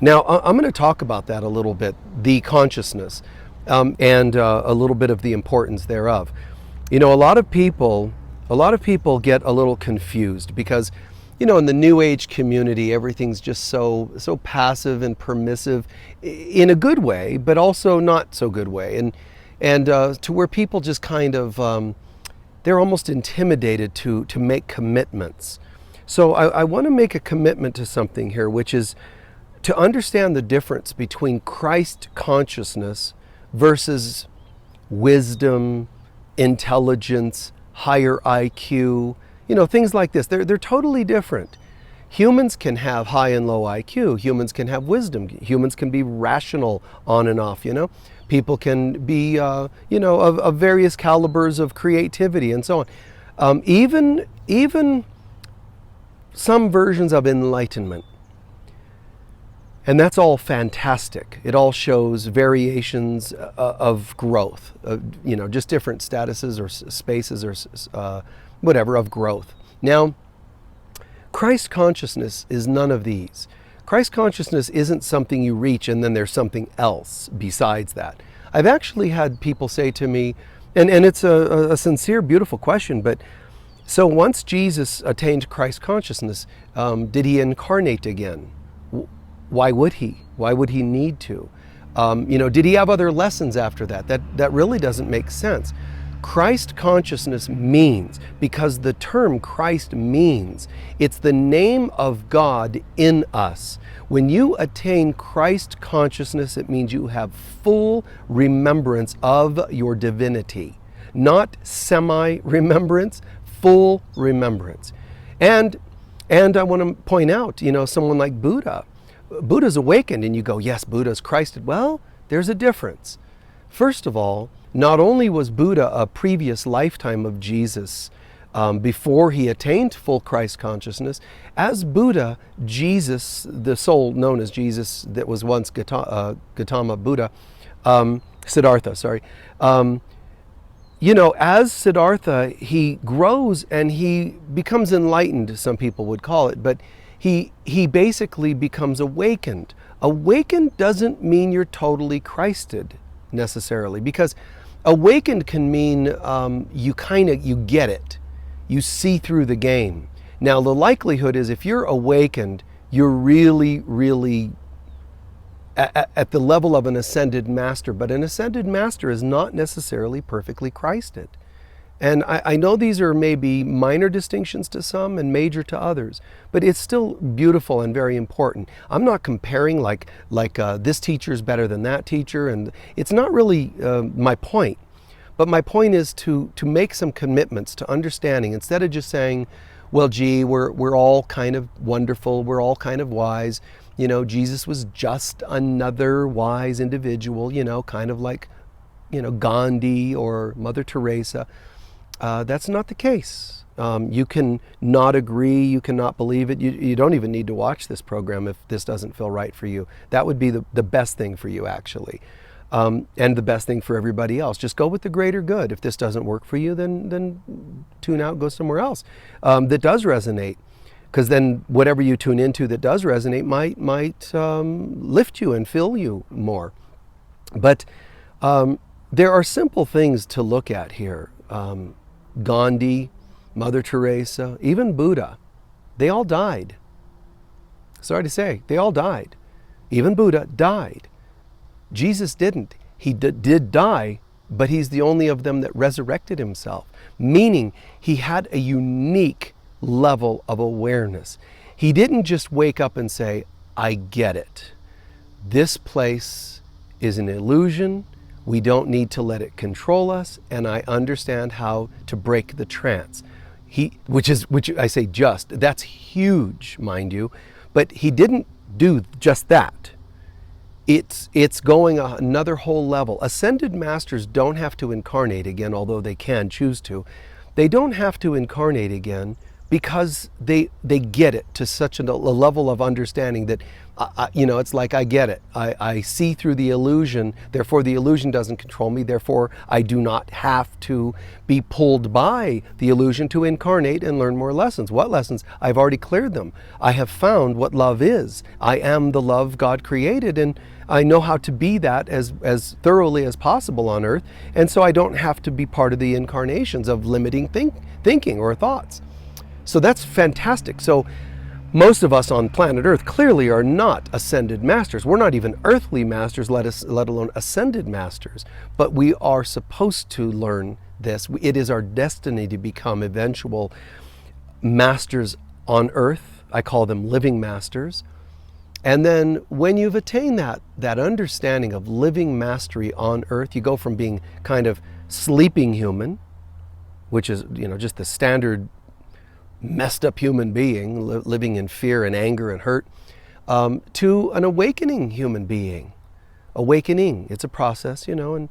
Now, I'm going to talk about that a little bit, the consciousness, and a little bit of the importance thereof. You know, a lot of people get a little confused because, you know, in the New Age community, everything's just so passive and permissive, in a good way, but also not so good way, and to where people just kind of they're almost intimidated to make commitments. So I want to make a commitment to something here, which is to understand the difference between Christ consciousness versus wisdom, intelligence, higher IQ, you know, things like this. They're totally different. Humans can have high and low IQ. Humans can have wisdom. Humans can be rational on and off, you know. People can be, you know, of various calibers of creativity and so on. Even some versions of enlightenment. And that's all fantastic. It all shows variations of growth, you know, just different statuses or spaces or whatever of growth. Now, Christ consciousness is none of these. Christ consciousness isn't something you reach and then there's something else besides that. I've actually had people say to me, and it's a sincere, beautiful question, but so once Jesus attained Christ consciousness, did he incarnate again? Why would he? Why would he need to? You know, did he have other lessons after that? That really doesn't make sense. Christ consciousness means, because the term Christ means, it's the name of God in us. When you attain Christ consciousness, it means you have full remembrance of your divinity, not semi-remembrance, full remembrance. And I want to point out, you know, someone like Buddha. Buddha's awakened, and you go, yes, Buddha's Christed. Well, there's a difference. First of all, not only was Buddha a previous lifetime of Jesus before he attained full Christ consciousness, as Buddha, Jesus, the soul known as Jesus that was once Gautama Buddha, Siddhartha, sorry. You know, as Siddhartha, he grows and he becomes enlightened, some people would call it, but he basically becomes awakened. Awakened doesn't mean you're totally Christed necessarily, because awakened can mean you get it. You see through the game. Now the likelihood is if you're awakened, you're really, really at the level of an ascended master, but an ascended master is not necessarily perfectly Christed. And I know these are maybe minor distinctions to some and major to others, but it's still beautiful and very important. I'm not comparing like this teacher is better than that teacher, and it's not really my point. But my point is to make some commitments to understanding, instead of just saying, well, gee, we're all kind of wonderful, we're all kind of wise. You know, Jesus was just another wise individual, you know, kind of like, you know, Gandhi or Mother Teresa. That's not the case. You can not agree, you cannot believe it. You don't even need to watch this program if this doesn't feel right for you. That would be the best thing for you, actually. And the best thing for everybody else. Just go with the greater good. If this doesn't work for you, then tune out, go somewhere else that does resonate. Because then whatever you tune into that does resonate might lift you and fill you more. But there are simple things to look at here. Gandhi, Mother Teresa, even Buddha, they all died. Sorry to say, they all died. Even Buddha died. Jesus didn't. He did die, but he's the only of them that resurrected himself, meaning he had a unique level of awareness. He didn't just wake up and say, I get it. This place is an illusion. We don't need to let it control us, and I understand how to break the trance. Which I say just, that's huge, mind you, but he didn't do just that. It's going another whole level. Ascended masters don't have to incarnate again, although they can choose to. They don't have to incarnate again, because they get it to such a level of understanding that, it's like, I get it. I see through the illusion, therefore the illusion doesn't control me, therefore I do not have to be pulled by the illusion to incarnate and learn more lessons. What lessons? I've already cleared them. I have found what love is. I am the love God created, and I know how to be that as thoroughly as possible on earth, and so I don't have to be part of the incarnations of limiting thinking or thoughts. So that's fantastic. So most of us on planet Earth clearly are not ascended masters. We're not even earthly masters, let alone ascended masters. But we are supposed to learn this. It is our destiny to become eventual masters on earth. I call them living masters. And then when you've attained that understanding of living mastery on earth, you go from being kind of sleeping human, which is, just the standard messed up human being living in fear and anger and hurt, to an awakening human being. Awakening, it's a process, and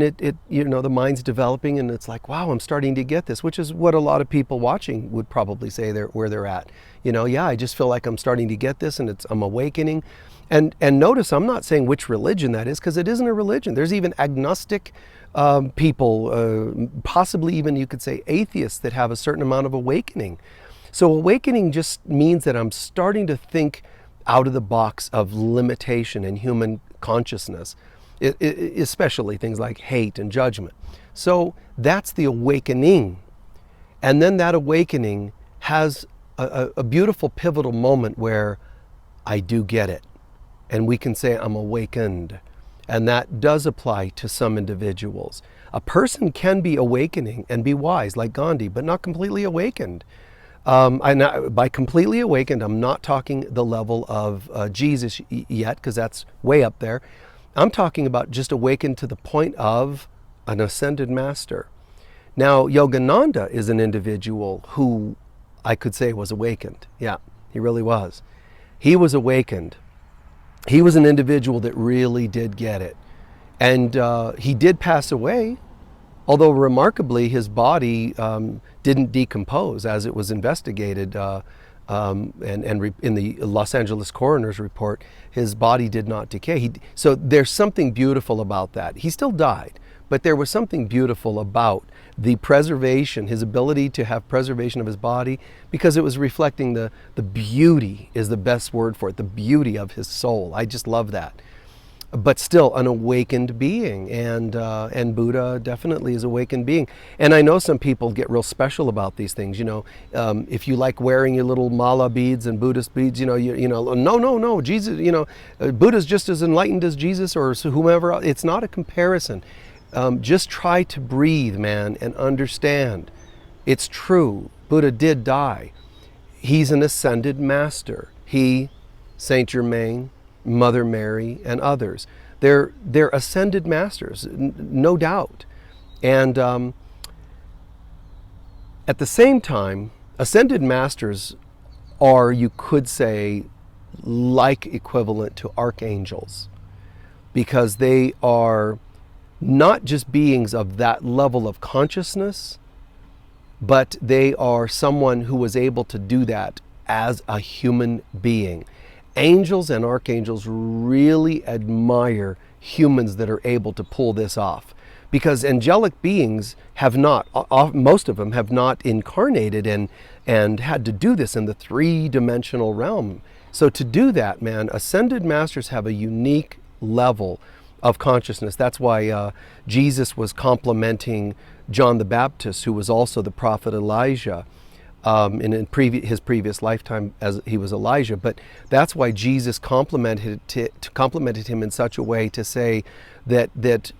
it the mind's developing, and it's like, wow, I'm starting to get this, which is what a lot of people watching would probably say where they're at. I just feel like I'm starting to get this, and I'm awakening. And notice I'm not saying which religion that is, because it isn't a religion. There's even agnostic people, possibly even you could say atheists, that have a certain amount of awakening. So awakening just means that I'm starting to think out of the box of limitation in human consciousness, especially things like hate and judgment. So that's the awakening. And then that awakening has a beautiful pivotal moment where I do get it. And we can say I'm awakened. And that does apply to some individuals. A person can be awakening and be wise, like Gandhi, but not completely awakened. By completely awakened, I'm not talking the level of Jesus yet, because that's way up there. I'm talking about just awakened to the point of an ascended master. Now, Yogananda is an individual who I could say was awakened. Yeah, he really was. He was awakened. He was an individual that really did get it. And he did pass away, although remarkably his body didn't decompose as it was investigated. And in the Los Angeles coroner's report, his body did not decay. So there's something beautiful about that. He still died, but there was something beautiful about the preservation, his ability to have preservation of his body, because it was reflecting the beauty, is the best word for it, the beauty of his soul. I just love that. But still an awakened being, and Buddha definitely is an awakened being. And I know some people get real special about these things. If you like wearing your little mala beads and Buddhist beads, no, Jesus, Buddha's just as enlightened as Jesus or whomever. It's not a comparison. Just try to breathe, man, and understand. It's true. Buddha did die. He's an ascended master. He, Saint Germain, Mother Mary, and others. They're ascended masters, no doubt. And at the same time, ascended masters are, you could say, like equivalent to archangels, because they are not just beings of that level of consciousness, but they are someone who was able to do that as a human being. Angels and archangels really admire humans that are able to pull this off, because angelic beings have not, most of them have not incarnated and had to do this in the three-dimensional realm. So to do that, man, ascended masters have a unique level of consciousness. That's why Jesus was complimenting John the Baptist, who was also the prophet Elijah, in his previous lifetime as he was Elijah. But that's why Jesus complimented him in such a way to say that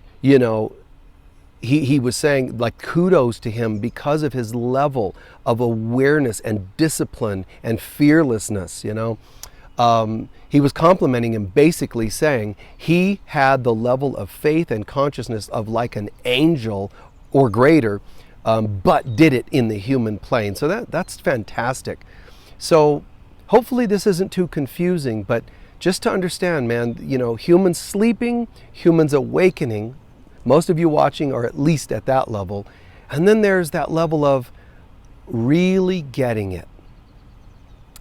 he was saying, like, kudos to him because of his level of awareness and discipline and fearlessness. He was complimenting him, basically saying he had the level of faith and consciousness of like an angel or greater, but did it in the human plane. So that's fantastic. So hopefully this isn't too confusing, but just to understand, man, humans sleeping, humans awakening, most of you watching are at least at that level. And then there's that level of really getting it.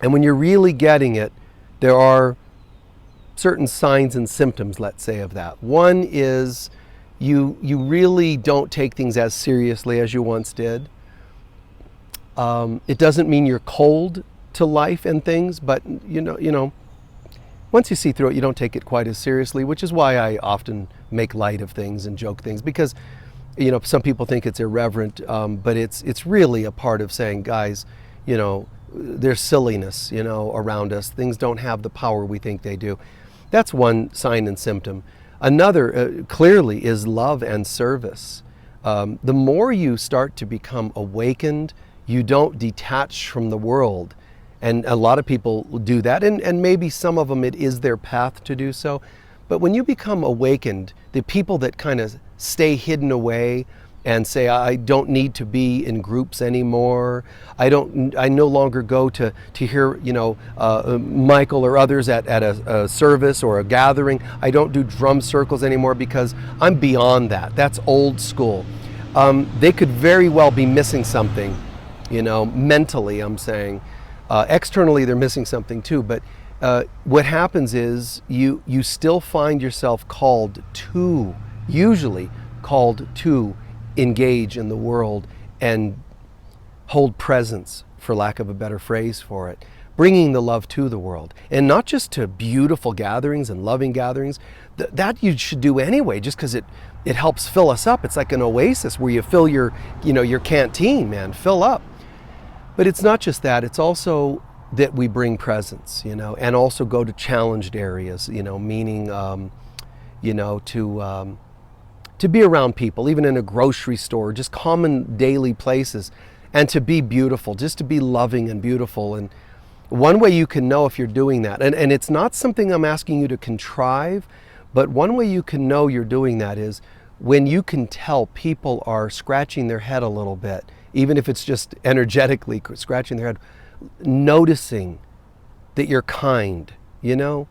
And when you're really getting it, there are certain signs and symptoms, let's say, of that. One is you really don't take things as seriously as you once did. It doesn't mean you're cold to life and things, but you know, once you see through it, you don't take it quite as seriously, which is why I often make light of things and joke things, because you know, some people think it's irreverent, but it's really a part of saying, guys, you know, there's silliness, you know, around us. Things don't have the power we think they do. That's one sign and symptom. Another, clearly, is love and service. The more you start to become awakened, you don't detach from the world. And a lot of people do that, and maybe some of them it is their path to do so. But when you become awakened, the people that kind of stay hidden away and say, I don't need to be in groups anymore. I no longer go to hear, you know, Michael or others at a service or a gathering. I don't do drum circles anymore because I'm beyond that. That's old school. They could very well be missing something, you know, mentally, I'm saying. Externally, they're missing something too, but what happens is you still find yourself usually called to engage in the world and hold presence, for lack of a better phrase for it, bringing the love to the world, and not just to beautiful gatherings and loving gatherings. That you should do anyway, just because it helps fill us up. It's like an oasis where you fill your canteen, man, fill up. But it's not just that, it's also that we bring presence, you know, and also go to challenged areas, you know, meaning, you know, to be around people, even in a grocery store, just common daily places, and to be beautiful, just to be loving and beautiful. And one way you can know if you're doing that, and it's not something I'm asking you to contrive, but one way you can know you're doing that is when you can tell people are scratching their head a little bit, even if it's just energetically scratching their head, noticing that you're kind, you know?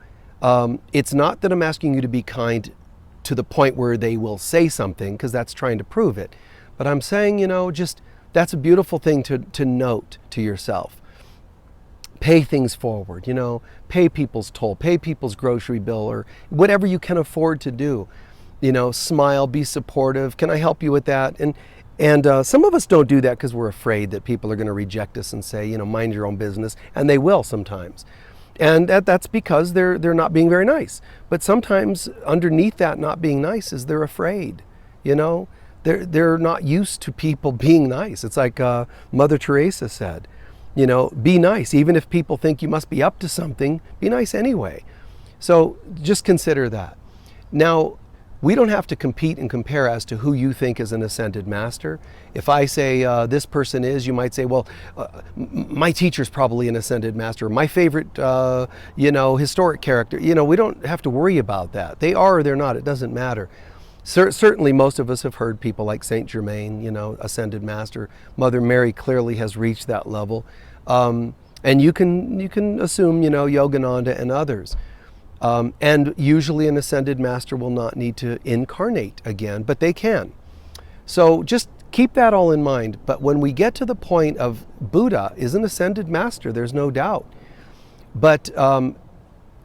It's not that I'm asking you to be kind to the point where they will say something, because that's trying to prove it. But I'm saying, you know, just that's a beautiful thing to note to yourself. Pay things forward, you know, pay people's toll, pay people's grocery bill, or whatever you can afford to do. You know, smile, be supportive. Can I help you with that? And some of us don't do that because we're afraid that people are going to reject us and say, you know, mind your own business, and they will sometimes. And that's because they're not being very nice. But sometimes underneath that not being nice is they're afraid, you know. They're not used to people being nice. It's like Mother Teresa said, you know, be nice. Even if people think you must be up to something, be nice anyway. So just consider that. Now, we don't have to compete and compare as to who you think is an ascended master. If I say this person is, you might say, well, my teacher's probably an ascended master. My favorite, you know, historic character. You know, we don't have to worry about that. They are or they're not. It doesn't matter. Certainly, most of us have heard people like Saint Germain, you know, ascended master. Mother Mary clearly has reached that level, and you can assume, you know, Yogananda and others. And usually an ascended master will not need to incarnate again, but they can. So just keep that all in mind. But when we get to the point of Buddha is an ascended master, there's no doubt. But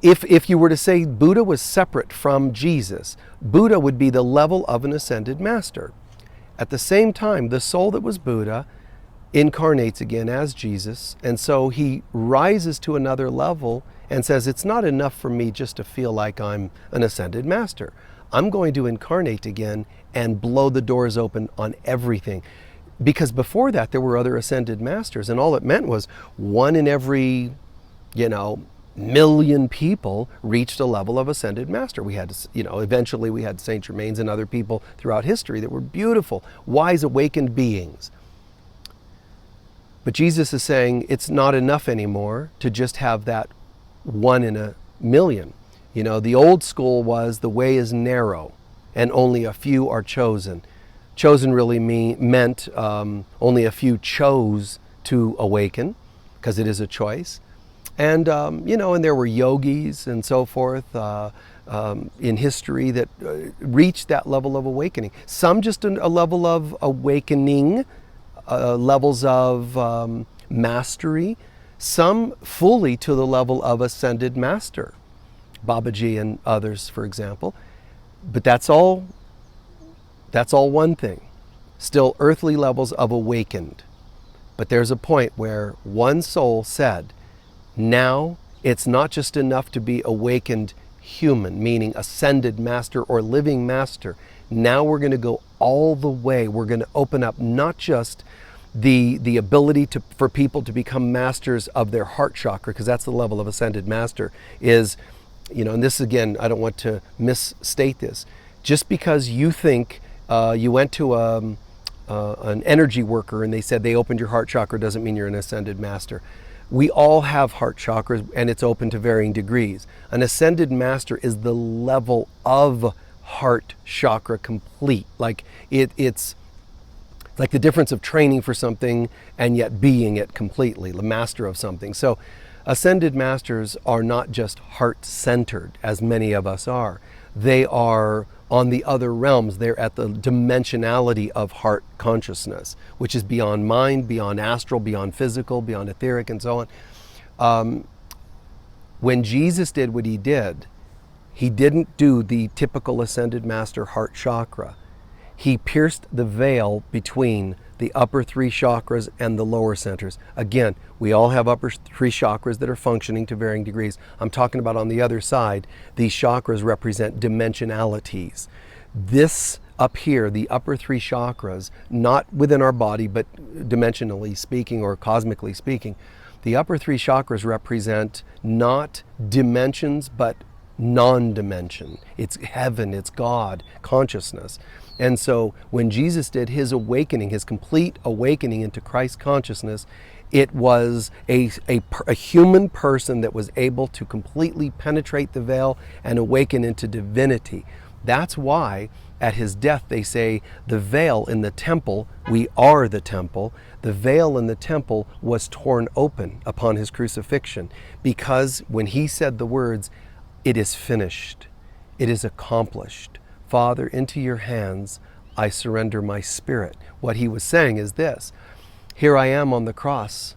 if you were to say Buddha was separate from Jesus, Buddha would be the level of an ascended master. At the same time, the soul that was Buddha incarnates again as Jesus, and so he rises to another level and says, it's not enough for me just to feel like I'm an ascended master. I'm going to incarnate again and blow the doors open on everything. Because before that, there were other ascended masters, and all it meant was one in every, you know, million people reached a level of ascended master. We had, you know, eventually we had Saint Germains and other people throughout history that were beautiful, wise, awakened beings. But Jesus is saying it's not enough anymore to just have that one in a million. You know, the old school was the way is narrow and only a few are chosen. Chosen really meant only a few chose to awaken, because it is a choice. And, you know, and there were yogis and so forth in history that reached that level of awakening. Some just a level of awakening, levels of mastery, some fully to the level of ascended master, Babaji and others, for example. But that's all one thing. Still earthly levels of awakened. But there's a point where one soul said, now it's not just enough to be awakened human, meaning ascended master or living master. Now we're going to go all the way. We're going to open up not just the ability for people to become masters of their heart chakra, because that's the level of ascended master, is, and this again, I don't want to misstate this. Just because you think you went to an energy worker and they said they opened your heart chakra doesn't mean you're an ascended master. We all have heart chakras, and it's open to varying degrees. An ascended master is the level of heart chakra complete. Like it's like the difference of training for something and yet being it completely, the master of something. So ascended masters are not just heart-centered, as many of us are. They are on the other realms. They're at the dimensionality of heart consciousness, which is beyond mind, beyond astral, beyond physical, beyond etheric, and so on. When Jesus did what he did, he didn't do the typical ascended master heart chakra. He pierced the veil between the upper three chakras and the lower centers. Again, we all have upper three chakras that are functioning to varying degrees. I'm talking about on the other side, these chakras represent dimensionalities. This up here, the upper three chakras, not within our body, but dimensionally speaking or cosmically speaking, the upper three chakras represent not dimensions, but non-dimension. It's heaven, it's God, consciousness. And so when Jesus did his awakening, his complete awakening into Christ consciousness, it was a human person that was able to completely penetrate the veil and awaken into divinity. That's why at his death they say the veil in the temple, we are the temple, the veil in the temple was torn open upon his crucifixion, because when he said the words, "It is finished, it is accomplished. Father, into your hands I surrender my spirit." What he was saying is this: here I am on the cross,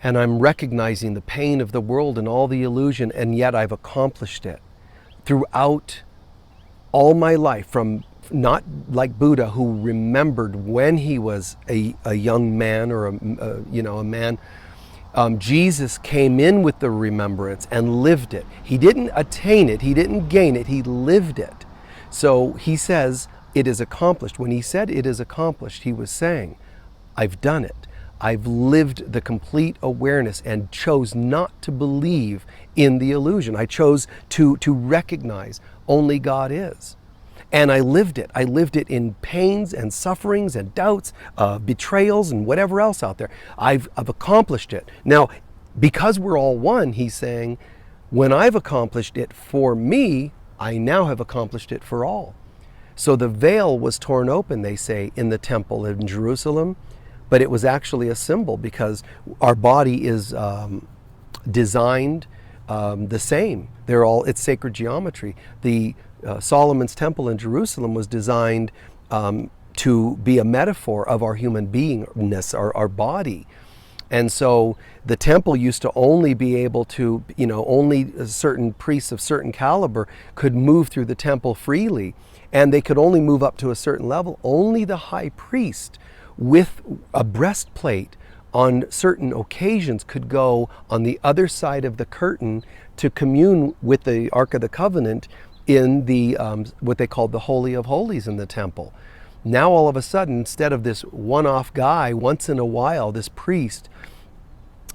and I'm recognizing the pain of the world and all the illusion, and yet I've accomplished it. Throughout all my life, from not like Buddha, who remembered when he was a young man or a man, Jesus came in with the remembrance and lived it. He didn't attain it, he didn't gain it, he lived it. So he says, it is accomplished. When he said it is accomplished, he was saying, I've done it. I've lived the complete awareness and chose not to believe in the illusion. I chose to recognize only God is. And I lived it. I lived it in pains and sufferings and doubts, betrayals and whatever else out there. I've accomplished it. Now, because we're all one, he's saying, when I've accomplished it for me, I now have accomplished it for all. So the veil was torn open, they say, in the temple in Jerusalem, but it was actually a symbol, because our body is designed the same. It's sacred geometry. The Solomon's temple in Jerusalem was designed to be a metaphor of our human beingness, our body. And so the temple used to only be able to, only certain priests of certain caliber could move through the temple freely, and they could only move up to a certain level. Only the high priest with a breastplate on certain occasions could go on the other side of the curtain to commune with the Ark of the Covenant in the what they called the Holy of Holies in the temple. Now all of a sudden, instead of this one-off guy, once in a while, this priest,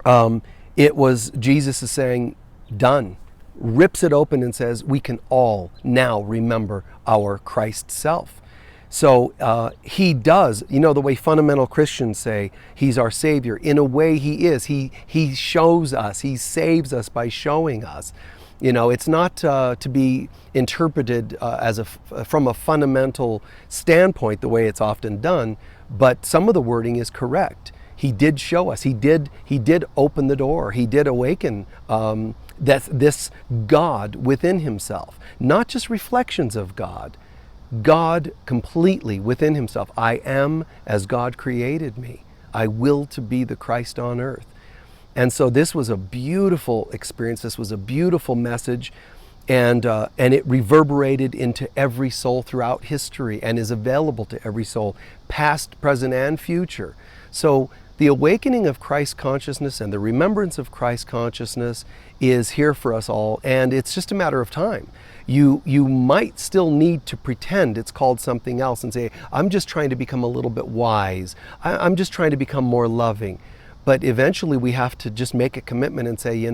it was Jesus is saying, done. Rips it open and says, we can all now remember our Christ self. So he does, the way fundamental Christians say he's our Savior. In a way he is. He shows us, he saves us by showing us. It's not to be interpreted from a fundamental standpoint the way it's often done, but some of the wording is correct. He did show us. He did open the door. He did awaken this God within himself. Not just reflections of God, God completely within himself. I am as God created me. I will to be the Christ on earth. And so this was a beautiful experience. This was a beautiful message. And it reverberated into every soul throughout history and is available to every soul, past, present, and future. So the awakening of Christ consciousness and the remembrance of Christ consciousness is here for us all, and it's just a matter of time. You might still need to pretend it's called something else and say, I'm just trying to become a little bit wise. I'm just trying to become more loving. But eventually we have to just make a commitment and say,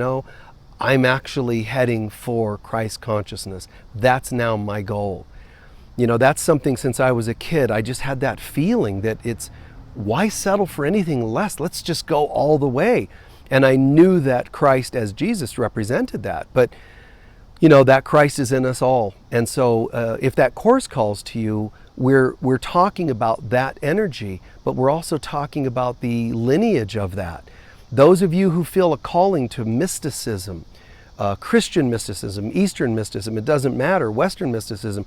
I'm actually heading for Christ consciousness. That's now my goal. That's something since I was a kid. I just had that feeling that why settle for anything less? Let's just go all the way. And I knew that Christ as Jesus represented that. But, that Christ is in us all. And so if that Course calls to you, we're talking about that energy, but we're also talking about the lineage of that. Those of you who feel a calling to mysticism, Christian mysticism, Eastern mysticism, it doesn't matter, Western mysticism,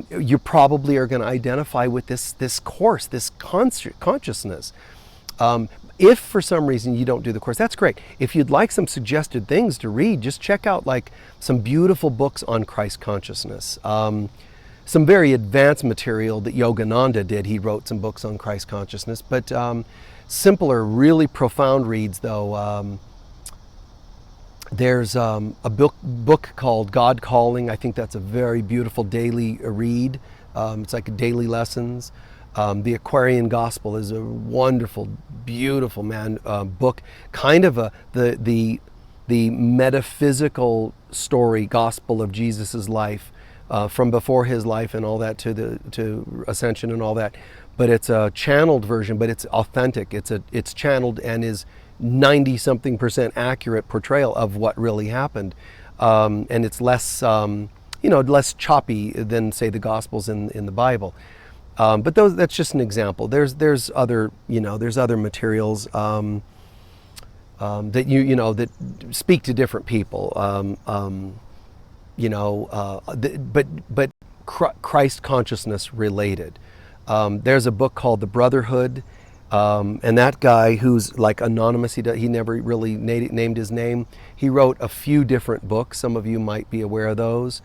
you probably are going to identify with this Course, this consciousness. If for some reason you don't do the Course, that's great. If you'd like some suggested things to read, just check out some beautiful books on Christ consciousness. Some very advanced material that Yogananda did. He wrote some books on Christ consciousness, but simpler, really profound reads though. There's a book called God Calling. I think that's a very beautiful daily read. It's like daily lessons. The Aquarian Gospel is a wonderful, beautiful book. Kind of the metaphysical story, gospel of Jesus's life, from before his life and all that to ascension and all that. But it's a channeled version, but it's authentic. It's channeled and is 90-something% accurate portrayal of what really happened, and it's less less choppy than say the Gospels in the Bible. But that's just an example. There's other materials that that speak to different people. But Christ consciousness related. There's a book called The Brotherhood, and that guy who's like anonymous, he never really named his name. He wrote a few different books. Some of you might be aware of those.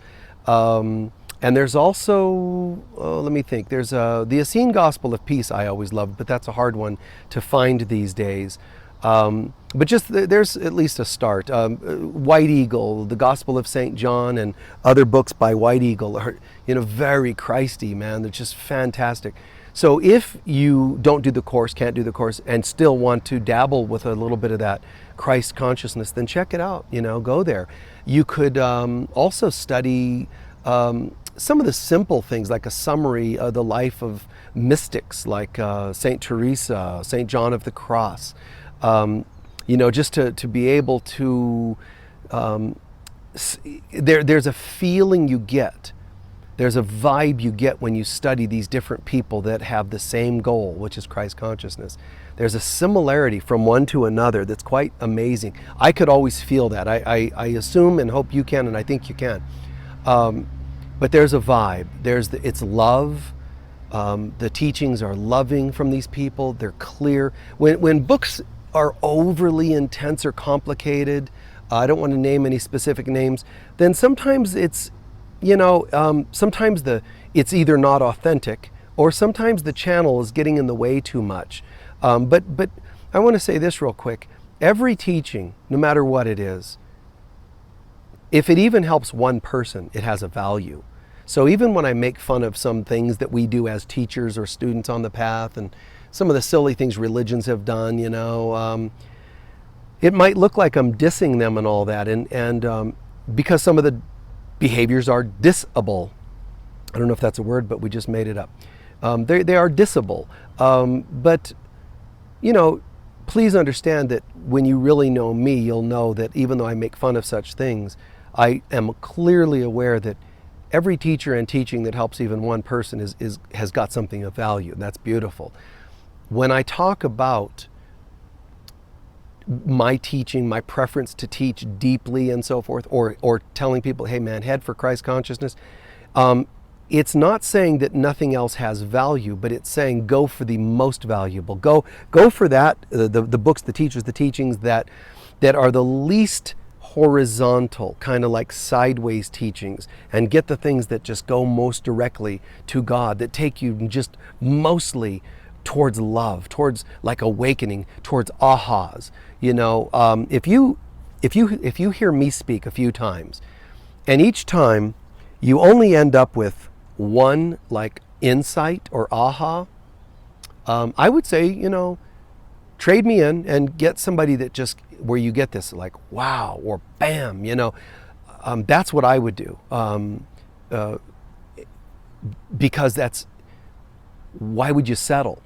And there's also, let me think, there's the ACIM Gospel of Peace I always loved, but that's a hard one to find these days. But just there's at least a start. White Eagle, the Gospel of St. John, and other books by White Eagle are, very Christy, man. They're just fantastic. So if you don't do the Course, can't do the Course, and still want to dabble with a little bit of that Christ consciousness, then check it out, go there. You could also study some of the simple things, like a summary of the life of mystics like Saint Teresa, Saint John of the Cross. Just to be able to, there's a feeling you get, there's a vibe you get when you study these different people that have the same goal, which is Christ consciousness. There's a similarity from one to another that's quite amazing. I could always feel that. I assume and hope you can, and I think you can. But there's a vibe. It's love. The teachings are loving from these people. They're clear. When books are overly intense or complicated, I don't want to name any specific names, then sometimes it's, sometimes it's either not authentic, or sometimes the channel is getting in the way too much. But I want to say this real quick. Every teaching, no matter what it is, if it even helps one person, it has a value. So even when I make fun of some things that we do as teachers or students on the path, and some of the silly things religions have done, it might look like I'm dissing them and all that, and because some of the behaviors are dissable. I don't know if that's a word, but we just made it up. They are dissable. But, please understand that when you really know me, you'll know that even though I make fun of such things, I am clearly aware that every teacher and teaching that helps even one person has got something of value, and that's beautiful. When I talk about my teaching, my preference to teach deeply and so forth, or telling people, hey man, head for Christ consciousness, it's not saying that nothing else has value, but it's saying go for the most valuable. Go for that, the books, the teachers, the teachings that are the least horizontal, kind of like sideways teachings, and get the things that just go most directly to God, that take you just mostly towards love, towards like awakening, towards ahas. If you hear me speak a few times, and each time you only end up with one like insight or aha, I would say, trade me in and get somebody that just, where you get this like wow or bam, that's what I would do, because that's, why would you settle?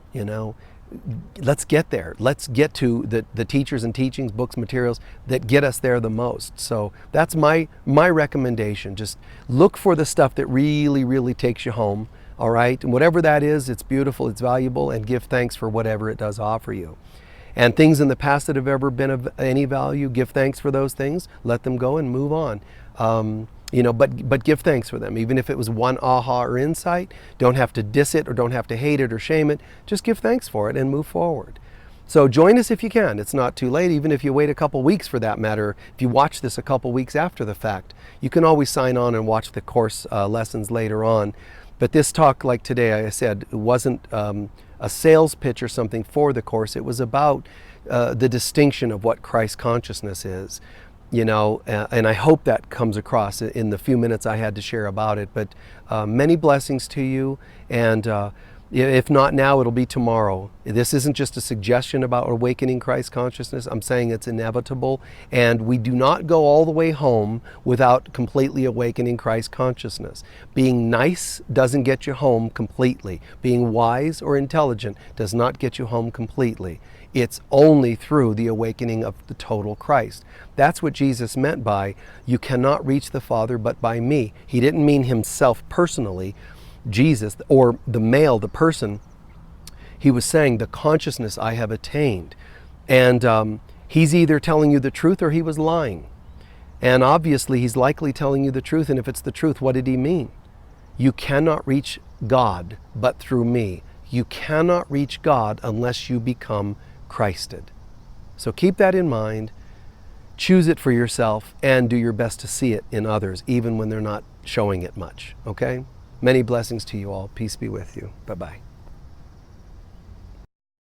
Let's get there. Let's get to the teachers and teachings, books, materials that get us there the most. So that's my recommendation. Just look for the stuff that really, really takes you home. All right, and whatever that is, it's beautiful, it's valuable, and give thanks for whatever it does offer you. And things in the past that have ever been of any value, give thanks for those things, let them go and move on. But give thanks for them. Even if it was one aha or insight, don't have to diss it or don't have to hate it or shame it. Just give thanks for it and move forward. So join us if you can. It's not too late, even if you wait a couple weeks for that matter. If you watch this a couple weeks after the fact, you can always sign on and watch the course lessons later on. But this talk, like today, I said, it wasn't a sales pitch or something for the course. It was about the distinction of what Christ consciousness is, and I hope that comes across in the few minutes I had to share about it. But many blessings to you, and if not now, it'll be tomorrow. This isn't just a suggestion about awakening Christ consciousness. I'm saying it's inevitable, and we do not go all the way home without completely awakening Christ consciousness. Being nice doesn't get you home completely. Being wise or intelligent does not get you home completely. It's only through the awakening of the total Christ. That's what Jesus meant by, you cannot reach the Father but by me. He didn't mean himself personally, Jesus, or the male, the person. He was saying the consciousness I have attained. And he's either telling you the truth or he was lying. And obviously he's likely telling you the truth. And if it's the truth, what did he mean? You cannot reach God but through me. You cannot reach God unless you become Christed. So keep that in mind, choose it for yourself, and do your best to see it in others, even when they're not showing it much, okay? Many blessings to you all. Peace be with you. Bye-bye.